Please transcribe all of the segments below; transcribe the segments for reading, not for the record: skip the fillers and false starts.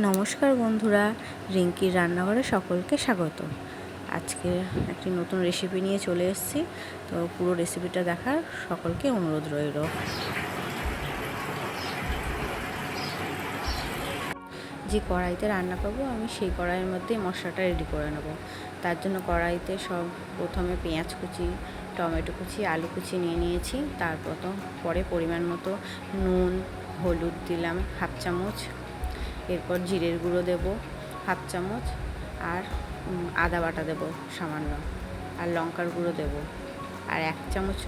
নমস্কার বন্ধুরা, রিঙ্কির রান্নাঘরে সকলকে স্বাগত। আজকে একটি নতুন রেসিপি নিয়ে চলে এসেছি। তো পুরো রেসিপিটা দেখার সকলকে অনুরোধ রইল। যে কড়াইতে রান্না করব আমি সেই কড়াইয়ের মধ্যে মশলাটা রেডি করে নেব। তার জন্য কড়াইতে সব প্রথমে পেঁয়াজ কুচি, টমেটো কুচি, আলু কুচি নিয়ে নিয়েছি। তারপর পরে পরিমাণ মতো নুন, হলুদ দিলাম হাফ চামচ, এরপর জিরের গুঁড়ো দেব হাফ চামচ, আর আদা বাটা দেব সামান্য, আর লঙ্কার গুঁড়ো দেব, আর 1 চামচ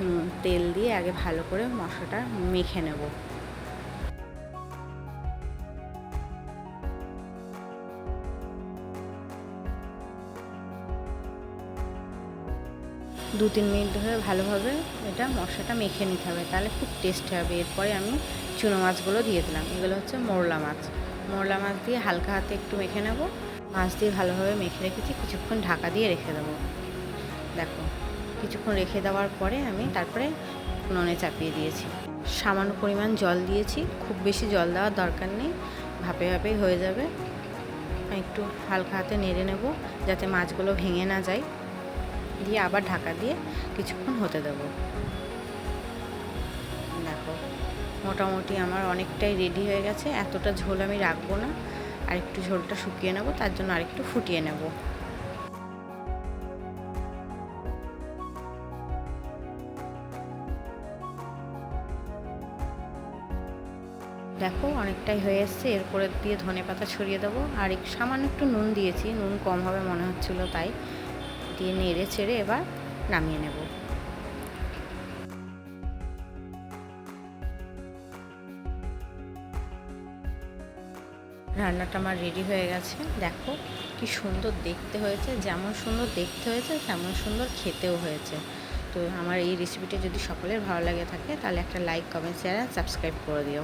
তেল দিয়ে আগে ভালো করে মশলাটা মেখে নেব। দু 3 মিনিট ধরে ভালোভাবে এটা মশলাটা মেখে নিতে হবে, তাহলে খুব টেস্ট হবে। এরপরে আমি চুনো মাছগুলো দিয়ে দিলাম। এগুলো হচ্ছে মোরলা মাছ। মোরলা মাছ দিয়ে হালকা হাতে একটু মেখে নেব। মাছ দিয়ে ভালোভাবে মেখে রেখেছি, কিছুক্ষণ ঢাকা দিয়ে রেখে দেবো। দেখো, কিছুক্ষণ রেখে দেওয়ার পরে আমি তারপরে উনুনে চাপিয়ে দিয়েছি। সামান্য পরিমাণ জল দিয়েছি, খুব বেশি জল দেওয়ার দরকার নেই, ভাপে ভাপেই হয়ে যাবে। একটু হালকা হাতে নেড়ে নেব যাতে মাছগুলো ভেঙে না যায়, দিয়ে আবার ঢাকা দিয়ে কিছুক্ষণ হতে দেব। দেখো, মোটামুটি আমার অনেকটাই রেডি হয়ে গেছে। এতটা ঝোল আমি রাখবো না, আর একটু ঝোলটা শুকিয়ে নেব, তার জন্য আরেকটু ফুটিয়ে নেব। দেখো, অনেকটাই হয়ে এসছে। এরপরে দিয়ে ধনেপাতা ছড়িয়ে দেবো, আর সামান্য একটু নুন দিয়েছি, নুন কম হবে মনে হচ্ছিল, তাই দিয়ে নেড়ে চেড়ে এবার নামিয়ে নেব। রান্নাটা আমার রেডি হয়ে গেছে। দেখো কি সুন্দর দেখতে হয়েছে, যেমন সুন্দর দেখতে হয়েছে তেমন সুন্দর খেতেও হয়েছে। তো আমার এই রেসিপিটা যদি সকলের ভালো লাগে থাকে তাহলে একটা লাইক, কমেন্ট, শেয়ার আর সাবস্ক্রাইব করে দিও।